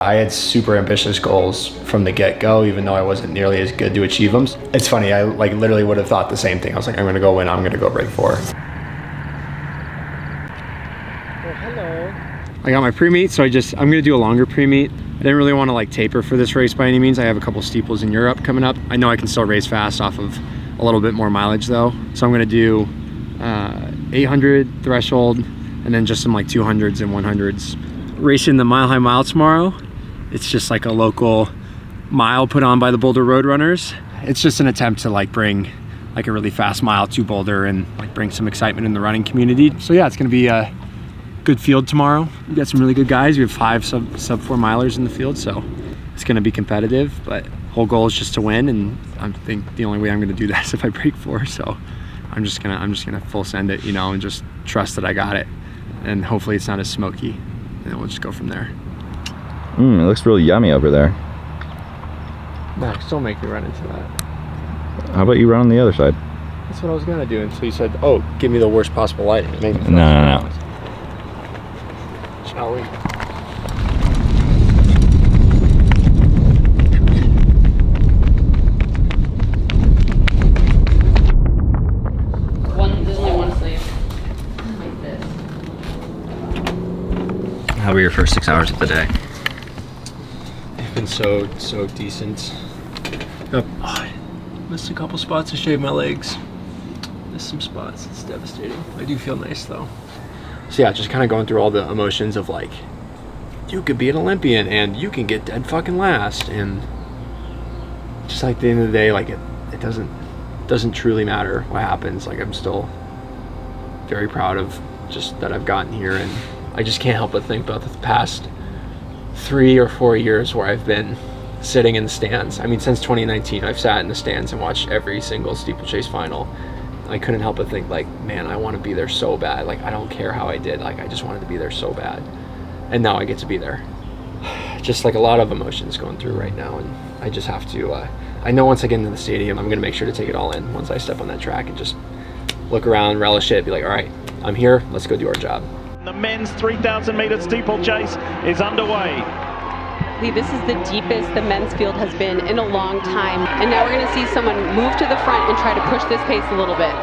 I had super ambitious goals from the get-go, even though I wasn't nearly as good to achieve them. It's funny, I like literally would have thought the same thing. I was like, I'm gonna go win, I'm gonna go break 4. Oh, hello. I got my pre-meet, so I'm gonna do a longer pre-meet. I didn't really want to like taper for this race by any means. I have a couple steeples in Europe coming up. I know I can still race fast off of a little bit more mileage though. So I'm gonna do 800 threshold and then just some like 200s and 100s. Racing the Mile High Mile tomorrow. It's just like a local mile put on by the Boulder Roadrunners. It's just an attempt to like bring like a really fast mile to Boulder and like bring some excitement in the running community. So yeah, it's gonna be a good field tomorrow. We got some really good guys. We have 5 sub 4 milers in the field, so it's gonna be competitive, but whole goal is just to win, and I think the only way I'm gonna do that is if I break 4, so I'm just gonna full send it, you know, and just trust that I got it, and hopefully it's not as smoky, and then we'll just go from there. It looks really yummy over there. Max, don't make me run into that. How about you run on the other side? That's what I was gonna do until you said, oh, give me the worst possible lighting. It made me No. Shall we? There's only one sleeve. Like this. How were your first 6 hours of the day? They've been so decent. Oh, I missed a couple spots to shave my legs. Missed some spots. It's devastating. I do feel nice though. So yeah, just kind of going through all the emotions of like, you could be an Olympian and you can get dead fucking last, and just like at the end of the day, like it doesn't truly matter what happens. Like I'm still very proud of just that I've gotten here, and I just can't help but think about the past 3 or 4 years where I've been sitting in the stands. I mean, since 2019, I've sat in the stands and watched every single steeplechase final. I couldn't help but think like, man, I want to be there so bad. Like, I don't care how I did. Like, I just wanted to be there so bad. And now I get to be there. Just like a lot of emotions going through right now. And I just have to, I know once I get into the stadium, I'm going to make sure to take it all in once I step on that track and just look around, relish it, be like, all right, I'm here. Let's go do our job. The men's 3,000 meter steeplechase is underway. This is the deepest the men's field has been in a long time. And now we're going to see someone move to the front and try to push this pace a little bit.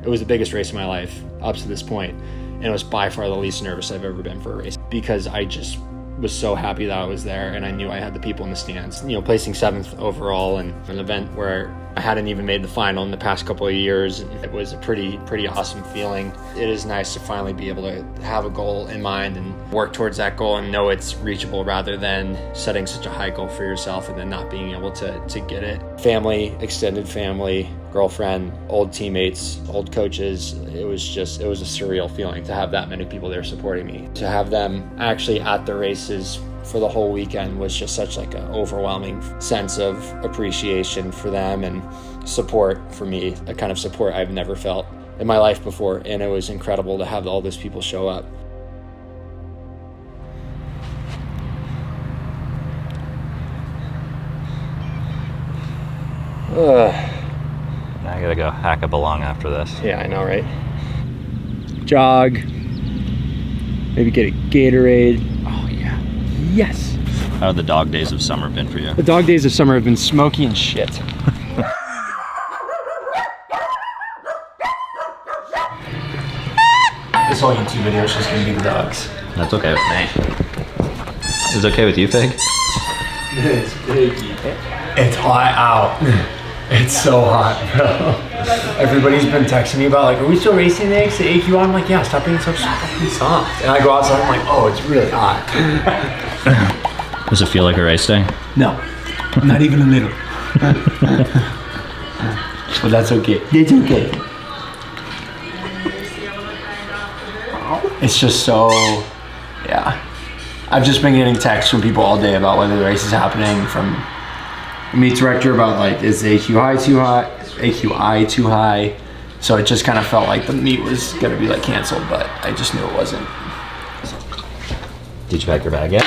It was the biggest race of my life up to this point, and it was by far the least nervous I've ever been for a race, because I just was so happy that I was there, and I knew I had the people in the stands. You know, placing 7th overall in an event where I hadn't even made the final in the past couple of years, it was a pretty awesome feeling. It is nice to finally be able to have a goal in mind and work towards that goal and know it's reachable, rather than setting such a high goal for yourself and then not being able to get it. Family, extended family, girlfriend, old teammates, old coaches, it was a surreal feeling to have that many people there supporting me. To have them actually at the races for the whole weekend was just such like an overwhelming sense of appreciation for them and support for me, a kind of support I've never felt in my life before, and it was incredible to have all those people show up. Now I gotta go hack up along after this. Yeah, I know, right? Jog, maybe get a Gatorade. Oh yeah, yes. How have the dog days of summer been for you? The dog days of summer have been smoky and shit. This whole YouTube video is just gonna be the dogs. That's okay with me. Is it okay with you, Fig? It's biggie. It's hot out. It's so hot, bro. Everybody's been texting me about like, are we still racing next to AQI? I'm like, yeah, stop being so fucking soft. And I go outside, I'm like, oh, it's really hot. Does it feel like a race day? No, not even a little. But that's okay. It's okay. It's just so, yeah. I've just been getting texts from people all day about whether the race is happening, from the meet director about like, is the AQI too high? So it just kind of felt like the meet was gonna be like canceled, but I just knew it wasn't. So. Did you pack your bag yet?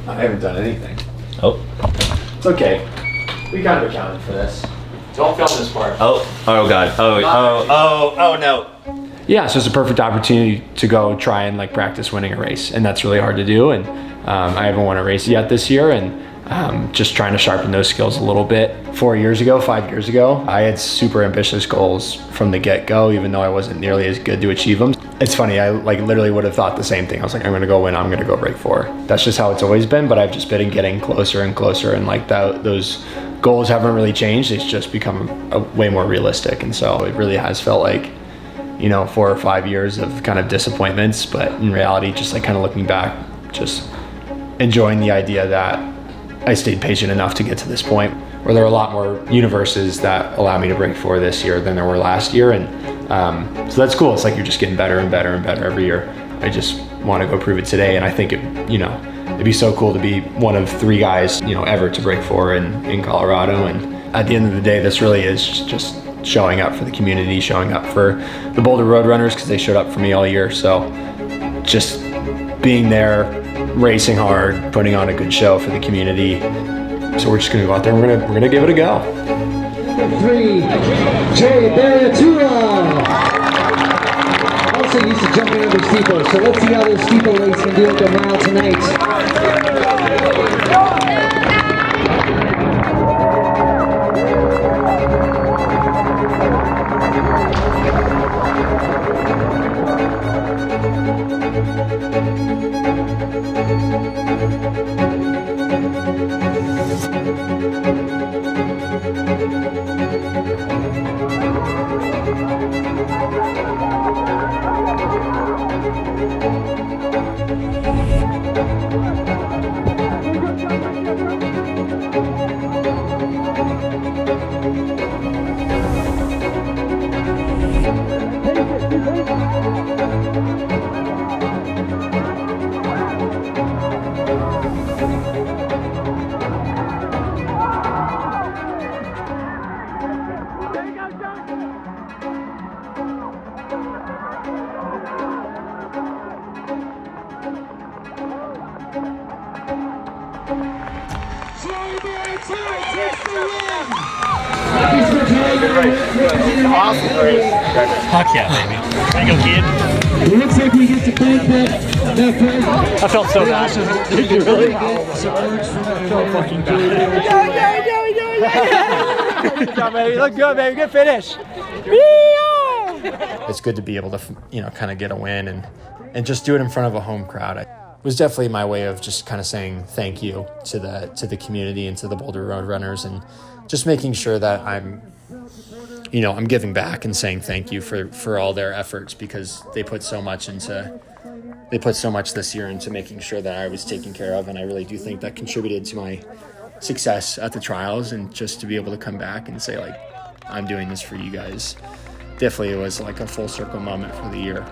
I haven't done anything. Oh. It's okay. We kind of accounted for this. Don't film this part. Oh God. Oh no. Yeah, so it's a perfect opportunity to go try and like practice winning a race, and that's really hard to do. And I haven't won a race yet this year, and just trying to sharpen those skills a little bit. 5 years ago, I had super ambitious goals from the get-go, even though I wasn't nearly as good to achieve them. It's funny, I like literally would have thought the same thing. I was like, I'm gonna go win, I'm gonna go break 4. That's just how it's always been, but I've just been getting closer and closer, and like those goals haven't really changed. It's just become way more realistic, and so it really has felt like, 4 or 5 years of kind of disappointments, but in reality, just like kind of looking back, just enjoying the idea that I stayed patient enough to get to this point where there are a lot more universes that allow me to break 4 this year than there were last year. And so that's cool. It's like you're just getting better and better and better every year. I just want to go prove it today. And I think it'd be so cool to be one of 3 guys, ever to break 4 in Colorado. And at the end of the day, this really is just showing up for the community, showing up for the Boulder Road Runners, because they showed up for me all year. So just being there, racing hard, putting on a good show for the community. So we're just gonna go out there and we're gonna give it a go. Number 3, Jay Baratura. Also used to jumping over steeple, so let's see how this steeple race can do with the mile tonight. Awesome race. Fuck yeah, baby. There you go, kid. It looks like we get to thank that first. I felt so bad. Did you really? So fucking bad. Good job, baby. You look good, baby. Good finish. It's good to be able to, kind of get a win and just do it in front of a home crowd. It was definitely my way of just kind of saying thank you to the community and to the Boulder Road Runners, and just making sure that I'm giving back and saying thank you for all their efforts, because they put so much this year into making sure that I was taken care of, and I really do think that contributed to my success at the trials. And just to be able to come back and say, like, I'm doing this for you guys, definitely it was like a full circle moment for the year.